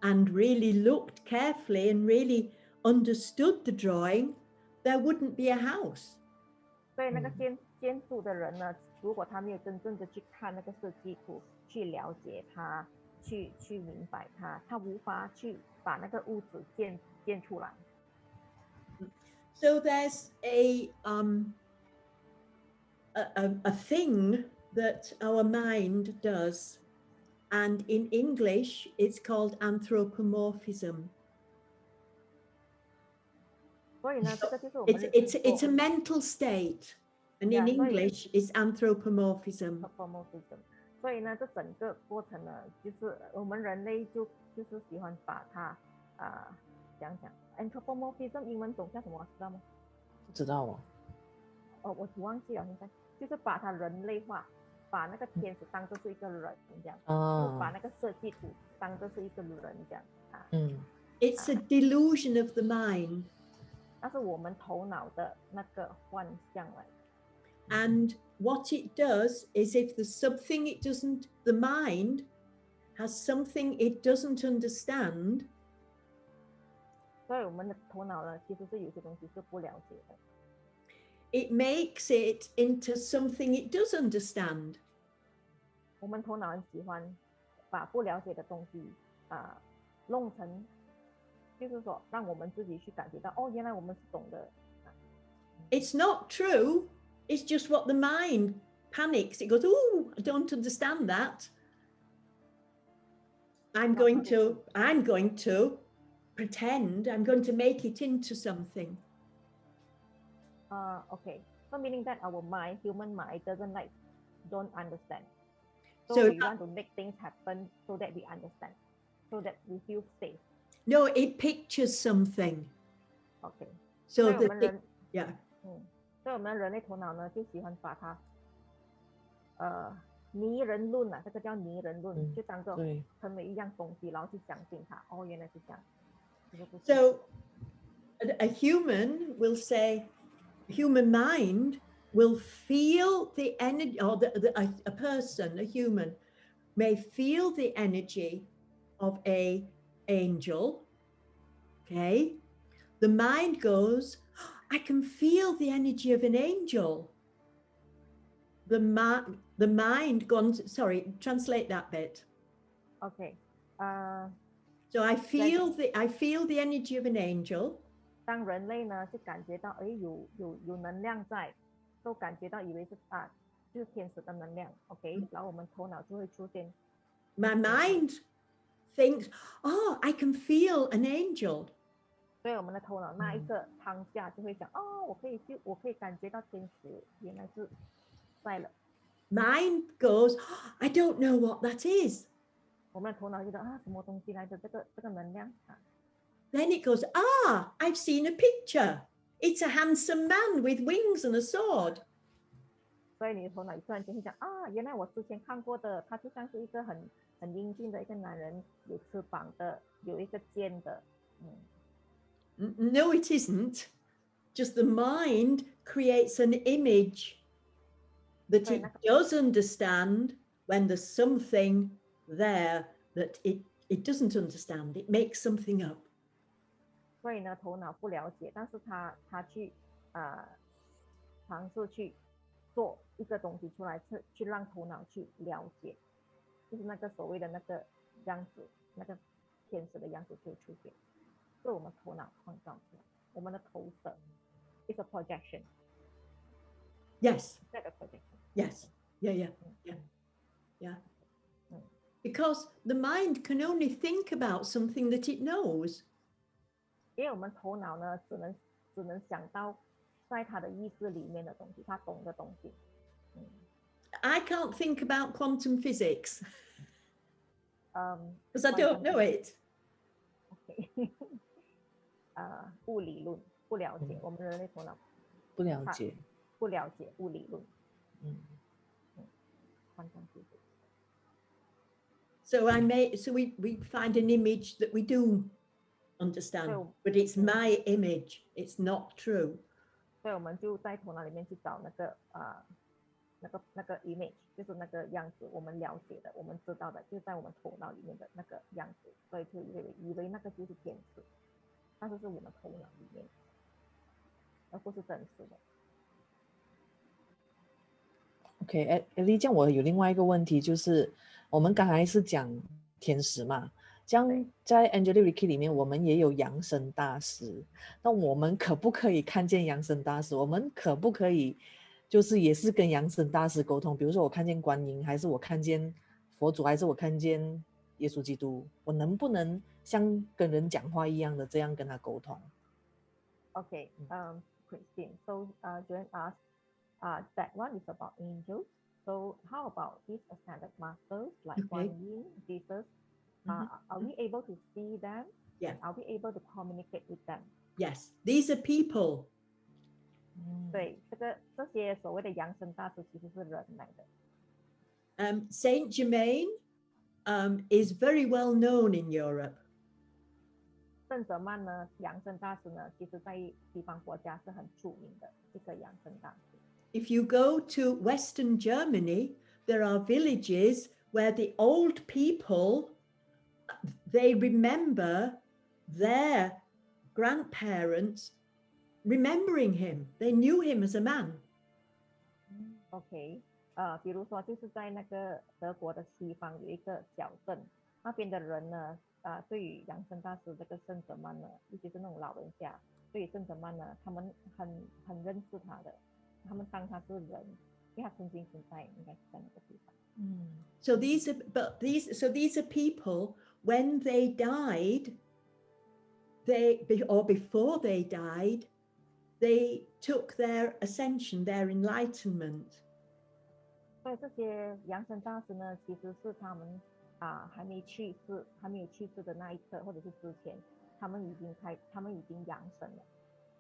and really looked carefully and really understood the drawing, there wouldn't be a house. 所以那个建筑的人呢，如果他没有真正的去看那个设计图，去了解它，去明白它，他无法去把那个屋子建出来。So there's a thing that our mind does, and in English it's called anthropomorphism. 所以呢，这个就是我们 it's a mental state, and in English it's anthropomorphism. 所以呢，这整个过程呢，就是我们人类就是喜欢把它讲 anthropomorphism 英文懂叫什么知道吗？不知道哦。我忘记了，现在就是把它人类化，把那个天使当作是一个人这样，把那个设计图当作是一个人这样It's a delusion of the mind. 那是我们头脑的那个幻象来。And what it does is if there's something the mind has something it doesn't understand. 所以我们的头脑呢，其实是有些东西是不了解的。It makes it into something it does understand. 我们头脑很喜欢把不了解的东西弄成就是说让我们自己去感觉到，哦，原来我们是懂的。It's not true. It's just what the mind panics. It goes, oh, I don't understand that. I'm going to pretend, I'm going to make it into something. Okay. So meaning that our mind, human mind, don't understand. So So we want to make things happen so that we understand, so that we feel safe. No, it pictures something. Okay. So 所以我 the 们人 yeah. 所以我们人类头脑呢，就喜欢把它拟人论啊，这个叫拟人论，就当做成为一样东西，然后去相信它。哦，原来是这样。So a human will say, human mind will feel the energy, or a person, a human, may feel the energy of a angel. Okay, the mind goes, I can feel the energy of an angel. The mind goes, sorry, translate that bit. Okay. So I feel the energy of an angel. 当人类呢是感觉到，哎，有能量在，都感觉到以为是就是天使的能量 ，OK，然后我们头脑就会出现。My mind thinks, oh, I can feel an angel. 所以我们的头脑那一个当下就会想，哦，我可以感觉到天使原来是在了。Mind goes, oh, I don't know what that is. 我们的头脑觉得什么东西来的这个能量啊。Then it goes, I've seen a picture. It's a handsome man with wings and a sword. 所以你的头脑突然间会讲，原来我之前看过的，他就像是一个很英俊的一个男人，有翅膀的，有一个剑的。No, it isn't. Just the mind creates an image that it does understand when there's something there that it doesn't understand. It makes something up. 所以呢，头脑不了解，但是他去尝试去做一个东西出来，去让头脑去了解，就是那个所谓的那个样子，那个天使的样子就会出现，是我们头脑创造出来，我们的投射 ，is a projection. Yes. It's like a projection. Yes. Yeah. Because the mind can only think about something that it knows. 因为我们头脑呢，只能想到在他的意识里面的东西，他懂的东西。I can't think about quantum physics. Because I don't know it. Okay. 物理论不了解，我们人类头脑不了解物理论。quantum physics. So we find an image that we do understand, but it's my image. It's not true. 所以我们就在头脑里面去找那个 image， 就是那个样子，我们了解的，我们知道的，就在我们头脑里面的那个样子，所以就以为那个就是天使，但是是我们头脑里面，而不是真实的。OK， 丽，这样我有另外一个问题，就是我们刚才是讲天使嘛，这样在 Angelic Reiki 里面，我们也有扬升大师，那我们可不可以看见扬升大师？我们可不可以就是也是跟扬升大师沟通？比如说我看见观音，还是我看见佛祖，还是我看见耶稣基督，我能不能像跟人讲话一样的这样跟他沟通 Okay, Christine. So Joanne asked, that one is about angels. So how about these ascended masters like Guan Yin, Jesus? Are we able to see them? Yeah. Are we able to communicate with them? Yes, these are people. 对，这些所谓的扬升大师其实是人来的。Saint Germain is very well known in Europe. 圣泽曼呢，扬升大师呢，其实在西方国家是很著名的一个扬升大师。If you go to Western Germany, there are villages where the old people, they remember their grandparents remembering him. They knew him as a man. OK， 比如说就是在那个德国的西方有一个小镇，那边的人呢，对于养生大师这个圣者们呢，尤其是那种老人家，对于圣者们呢，他们很认识他的，他们当他是人，因为他曾经存在，应该是在那个地方。So these are people when they died, or before they died, they took their ascension, their enlightenment. 所以这些养生大师呢，其实是他们还没有去世的那一刻，或者是之前，他们已经养生了，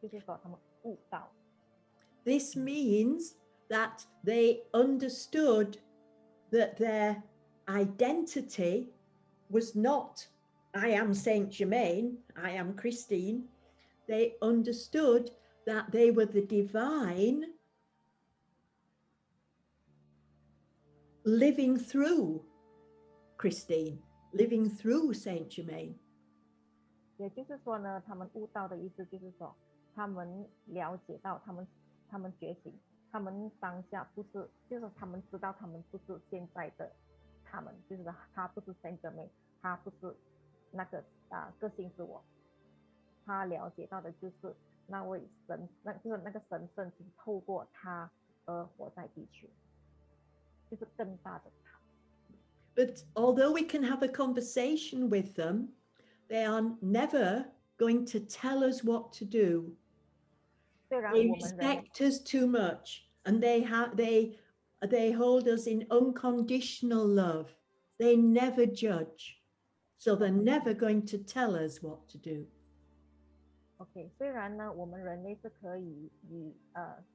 就是说他们悟道。This means that they understood that their identity was not, I am Saint Germain, I am Christine. They understood that they were the divine living through Christine, living through Saint Germain. 也就是说呢，他们悟道的意思就是说，他们了解到他们觉醒，他们当下不是，就是他们知道他们不是现在的他们，就是他不是 Saint Germain， 他不是那个个性是我，他了解到的就是那位神，就是那个神圣是透过他而活在地球，就是更大的他。But although we can have a conversation with them, they are never going to tell us what to do. 虽然 They 我们人 respect us too much, and they hold us in unconditional love. They never judge, so they're never going to tell us what to do. OK， 虽然呢，我们人类是可以与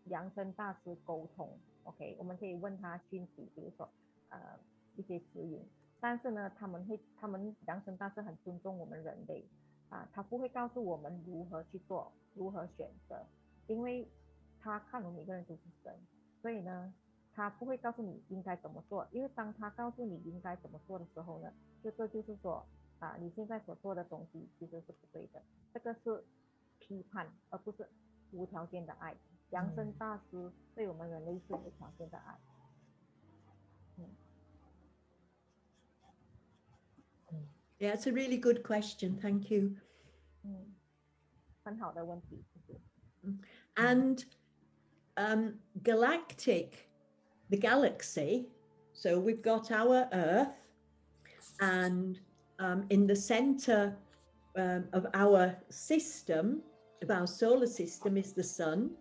养生大师沟通 ，OK， 我们可以问他讯息，比如说一些指引，但是呢，他们养生大师很尊重我们人类他不会告诉我们如何去做，如何选择，因为他看我们每个人都是神，所以呢，他不会告诉你应该怎么做，因为当他告诉你应该怎么做的时候呢，这就是说你现在所做的东西其实是不对的，这个是批判，而不是无条件的爱。养生大师对我们人类是无条件的爱。Yeah, it's a really good question. Thank you. 很好的问题。 And the galaxy, so we've got our Earth, and in the center of our system, of our solar system, is the sun,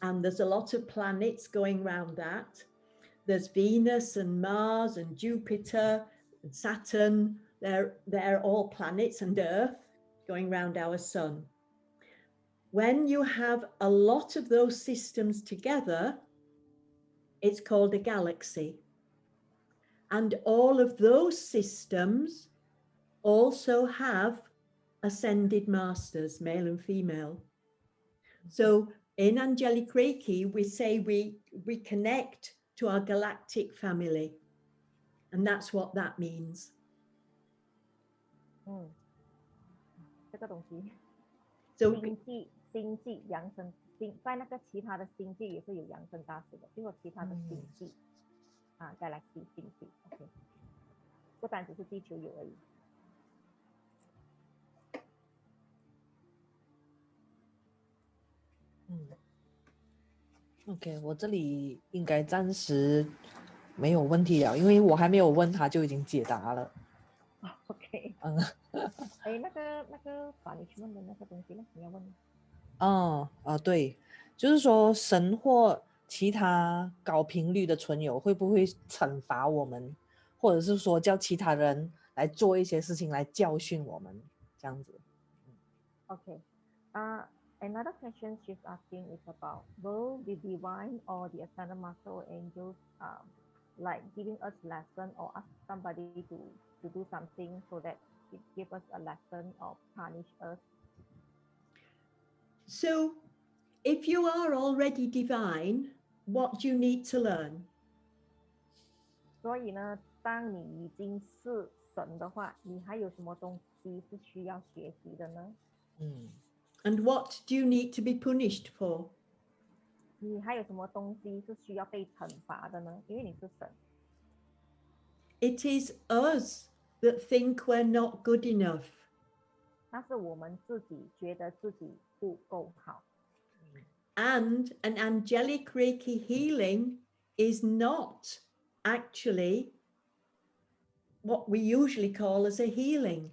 and there's a lot of planets going around that. There's Venus and Mars and Jupiter and Saturn. They're all planets, and Earth going around our sun. When you have a lot of those systems together, it's called a galaxy. And all of those systems also have ascended masters, male and female. So in Angelic Reiki, we say we connect to our galactic family. And that's what that means. 这个东西 So 星际养生在那个其他的星际也是有养生大师的，就说其他的星际Galaxy 星际 ，OK， 不单只是地球有而已。OK， 我这里应该暂时没有问题了，因为我还没有问他就已经解答了。OK， 那个把你去问的那个东西呢？你要问吗？对，就是说神或其他高频率的存有会不会惩罚我们，或者是说叫其他人来做一些事情来教训我们，这样子。OK， another question she's asking is about will the divine or the ascended master or angels like giving us lesson or ask somebody to do something so that it give us a lesson or punish us? So if you are already divine, what do you need to learn? 所以呢，当你已经是神的话，你还有什么东西是需要学习的呢And what do you need to be punished for? 你还有什么东西是需要被惩罚的呢？因为你是神。It is us that think we're not good enough. 那是我们自己觉得自己不够好。And an angelic Reiki healing is not actually what we usually call as a healing.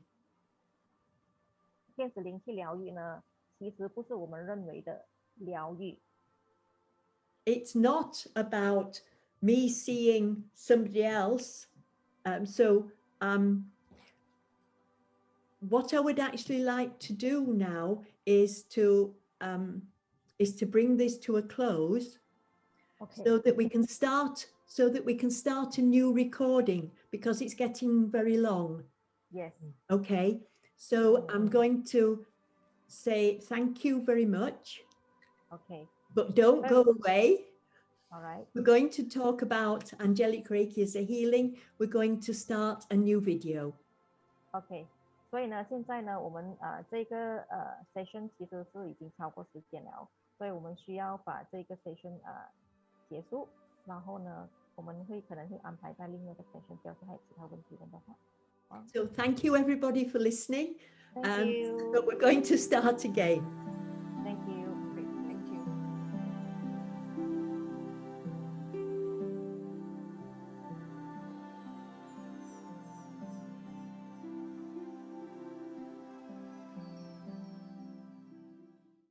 天使灵气疗愈呢，其实不是我们认为的疗愈。It's not about me seeing somebody else. What I would actually like to do now is to bring this to a close, Okay. so that we can start a new recording, because it's getting very long. Yes. Okay, so I'm going to say thank you very much. Okay. But don't go away. All right. We're going to talk about Angelic Reiki as a healing. We're going to start a new video. OK， 所以呢，现在呢，我们这个session 其实是已经超过时间了，所以我们需要把这个 session 结束，然后呢，我们可能会安排在另外一个 session，要是还有其他问题问的话。So thank you everybody for listening. Thank you. But we're going to start again.